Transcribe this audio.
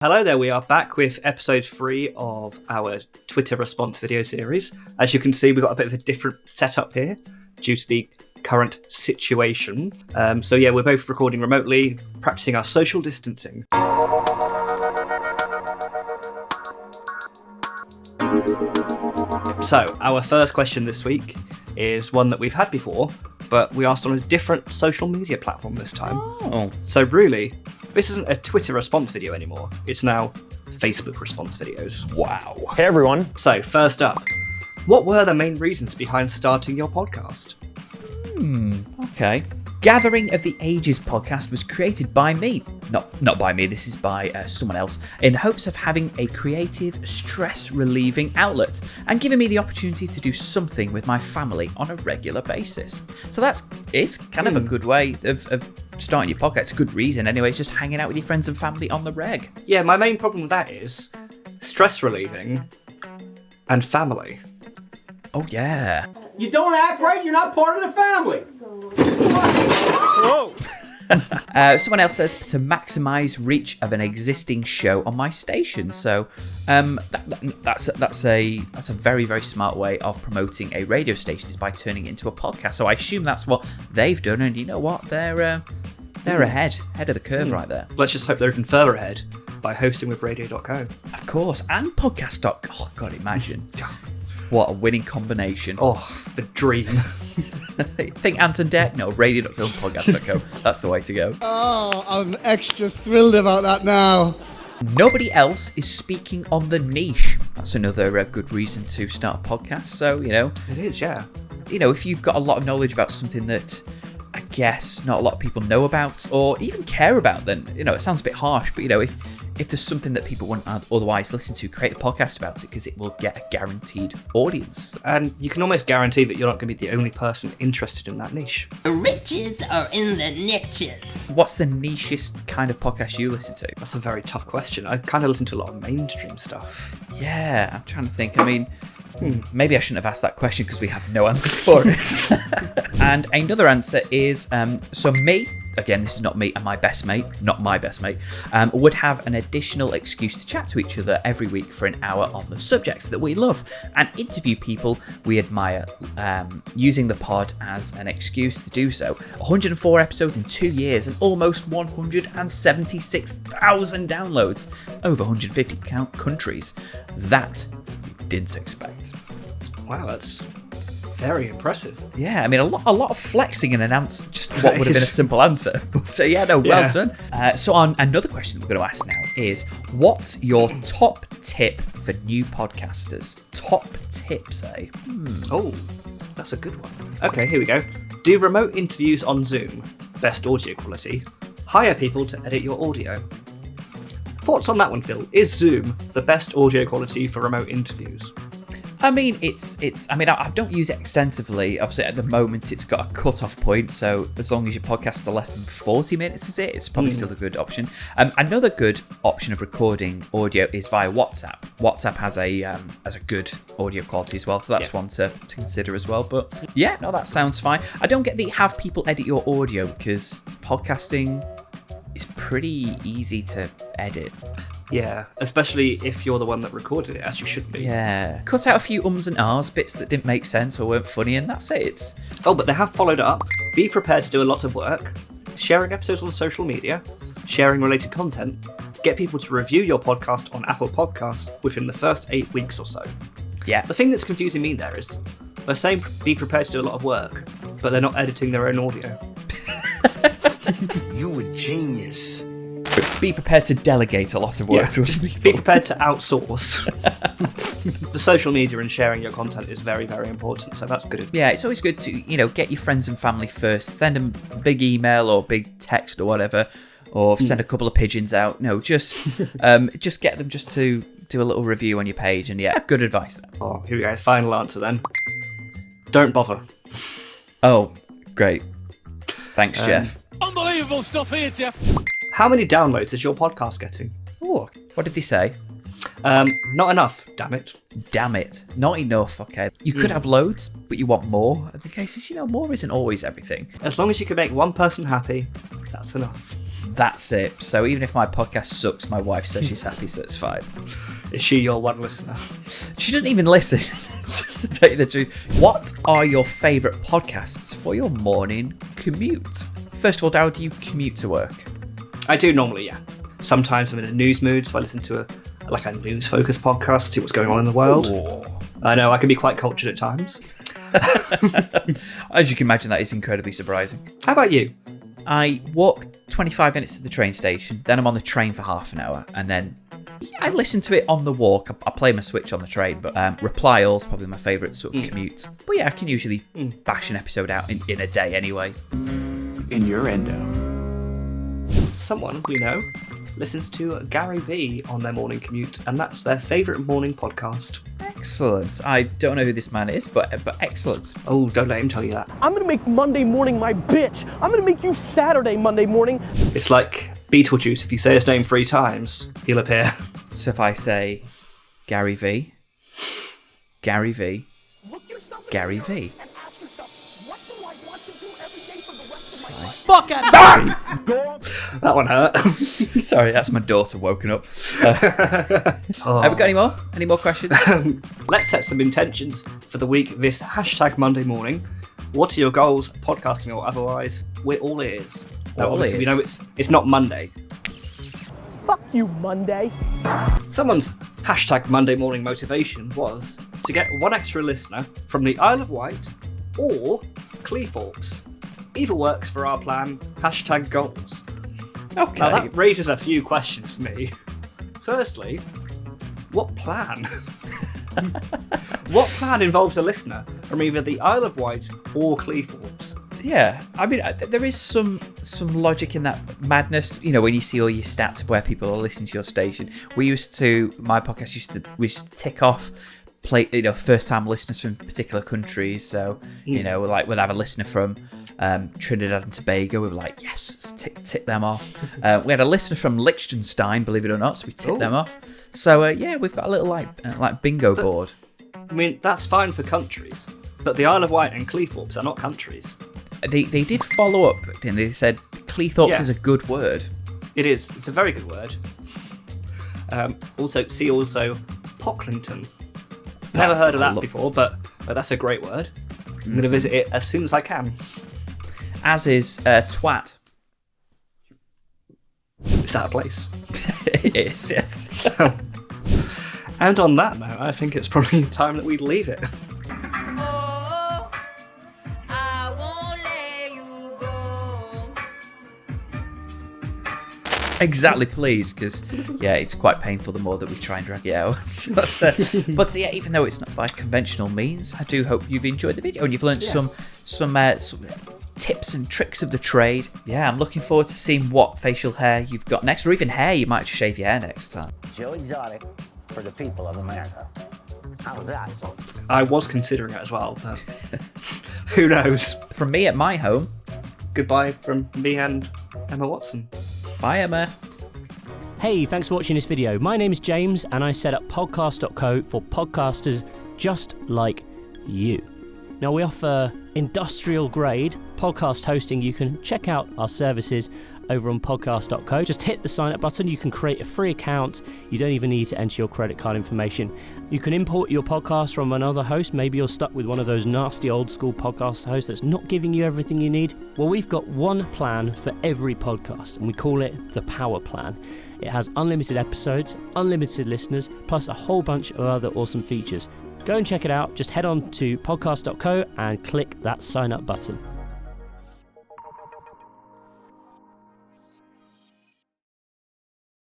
Hello there, we are back with episode 3 of our Twitter response video series. As you can see, we've got a bit of a different setup here due to the current situation. We're both recording remotely, practicing our social distancing. So, our first question this week is one that we've had before, but we asked on a different social media platform this time. Oh. So really, this isn't a Twitter response video anymore. It's now Facebook response videos. Wow. Hey, everyone. So, first up, what were the main reasons behind starting your podcast? Okay. Gathering of the Ages podcast was created by me. Not by me, this is by someone else, in hopes of having a creative, stress-relieving outlet and giving me the opportunity to do something with my family on a regular basis. So it's kind of a good way of starting your podcast. It's a good reason anyway, just hanging out with your friends and family on the reg. Yeah, my main problem with that is stress-relieving and family. Oh, yeah. You don't act right, you're not part of the family. Whoa. Someone else says to maximise reach of an existing show on my station. So that's a very, very smart way of promoting a radio station, is by turning it into a podcast. So I assume that's what they've done, and you know what, they're ahead of the curve right there. Let's just hope they're even further ahead by hosting with Radio.co. Of course, and Podcast.co. Oh God, imagine. What a winning combination. Oh, the dream. Think Ant and Dec? No, Radio.co, Podcast.co. That's the way to go. Oh, I'm extra thrilled about that now. Nobody else is speaking on the niche. That's another good reason to start a podcast. So, It is, yeah. If you've got a lot of knowledge about something that I guess not a lot of people know about or even care about, then, it sounds a bit harsh, but, if there's something that people wouldn't otherwise listen to, create a podcast about it, because it will get a guaranteed audience. And you can almost guarantee that you're not going to be the only person interested in that niche. The riches are in the niches. What's the nichest kind of podcast you listen to? That's a very tough question. I kind of listen to a lot of mainstream stuff. Yeah, I'm trying to think. Maybe I shouldn't have asked that question because we have no answers for it. And another answer is, so me, again, this is not me and my best mate, would have an additional excuse to chat to each other every week for an hour on the subjects that we love and interview people we admire, using the pod as an excuse to do so. 104 episodes in 2 years and almost 176,000 downloads, over 150 countries. That you didn't expect. Wow, that's very impressive. Yeah, a lot of flexing in an answer, just what would have been a simple answer. But well done. So on another question that we're going to ask now is, what's your top tip for new podcasters? Top tips, eh? Oh, that's a good one. Okay, here we go. Do remote interviews on Zoom. Best audio quality. Hire people to edit your audio. Thoughts on that one, Phil? Is Zoom the best audio quality for remote interviews? I don't use it extensively. Obviously, at the moment, it's got a cut-off point, so as long as your podcasts are less than 40 minutes, it's probably still a good option. Another good option of recording audio is via WhatsApp. WhatsApp has a good audio quality as well, so that's one to consider as well. But yeah, no, that sounds fine. I don't get the have people edit your audio, because podcasting is pretty easy to edit. Yeah, especially if you're the one that recorded it, as you should be. Yeah. Cut out a few ums and ahs, bits that didn't make sense or weren't funny, and that's it. Oh, but they have followed up. Be prepared to do a lot of work. Sharing episodes on social media. Sharing related content. Get people to review your podcast on Apple Podcasts within the first 8 weeks or so. Yeah. The thing that's confusing me there is, they're saying be prepared to do a lot of work, but they're not editing their own audio. You a genius. Be prepared to delegate a lot of work to other people. Be prepared to outsource. The social media and sharing your content is very, very important, so that's good. Yeah, it's always good to, get your friends and family first. Send them a big email or big text or whatever, or send a couple of pigeons out. No, just get them just to do a little review on your page, and yeah, good advice there. Oh, here we go. Final answer then. Don't bother. Oh, great. Thanks, Jeff. Unbelievable stuff here, Jeff. How many downloads is your podcast getting? Oh, what did they say? Not enough, damn it. Damn it. Not enough, okay. You could have loads, but you want more. And the case is, more isn't always everything. As long as you can make one person happy, that's enough. That's it. So even if my podcast sucks, my wife says she's happy, so it's fine. Is she your one listener? She doesn't even listen, to tell you the truth. What are your favourite podcasts for your morning commute? First of all, Daryl, do you commute to work? I do normally, yeah. Sometimes I'm in a news mood, so I listen to a news-focused podcast, see what's going on in the world. Ooh. I know, I can be quite cultured at times. As you can imagine, that is incredibly surprising. How about you? I walk 25 minutes to the train station, then I'm on the train for half an hour, and then I listen to it on the walk. I play my Switch on the train, but Reply All is probably my favourite sort of commute. But yeah, I can usually bash an episode out in a day anyway. Innuendo. Someone, listens to Gary V on their morning commute, and that's their favourite morning podcast. Excellent. I don't know who this man is, but excellent. Oh, don't let him tell you that. I'm gonna make Monday morning my bitch. I'm gonna make you Saturday Monday morning. It's like Beetlejuice. If you say his name 3 times, he'll appear. So if I say Gary V, Gary V, Gary V. Fuck out That one hurt. Sorry, that's my daughter woken up. Have we got any more? Any more questions? Let's set some intentions for the week this #Monday morning. What are your goals, podcasting or otherwise? We're all ears. Now, obviously, we know it's not Monday. Fuck you, Monday. Someone's #Monday morning motivation was to get one extra listener from the Isle of Wight or Cleethorpes. Either works for our plan. #goals. Okay. Now that raises a few questions for me. Firstly, what plan? What plan involves a listener from either the Isle of Wight or Cleethorpes? Yeah, I mean, there is some logic in that madness. When you see all your stats of where people are listening to your station. My podcast used to tick off first-time listeners from particular countries. So, we'd have a listener from Trinidad and Tobago. We were like, yes, tick them off. We had a listener from Liechtenstein, believe it or not, so we ticked them off. So, we've got a little like bingo board. I mean, that's fine for countries, but the Isle of Wight and Cleethorpes are not countries. They did follow up, didn't they? They said Cleethorpes is a good word. It is. It's a very good word. Also Pocklington. Never heard of that before, but that's a great word. I'm going to visit it as soon as I can. As is twat. Is that a place? It is, yes. And on that note, I think it's probably time that we leave it. Exactly, please, because it's quite painful the more that we try and drag it out. but even though it's not by conventional means, I do hope you've enjoyed the video and you've learned some tips and tricks of the trade. Yeah, I'm looking forward to seeing what facial hair you've got next, or even hair. You might just shave your hair next time. Joe Exotic for the people of America. How's that? I was considering it as well, but who knows? From me at my home. Goodbye from me and Emma Watson. Bye, Emma. Hey, thanks for watching this video. My name is James and I set up Podcast.co for podcasters just like you. Now, we offer industrial grade podcast hosting. You can check out our services over on Podcast.co. Just hit the sign up button. You can create a free account. You don't even need to enter your credit card information. You can import your podcast from another host. Maybe you're stuck with one of those nasty old school podcast hosts that's not giving you everything you need. Well, we've got one plan for every podcast, and we call it the Power Plan. It has unlimited episodes, unlimited listeners, plus a whole bunch of other awesome features. Go and check it out. Just head on to Podcast.co and click that sign up button.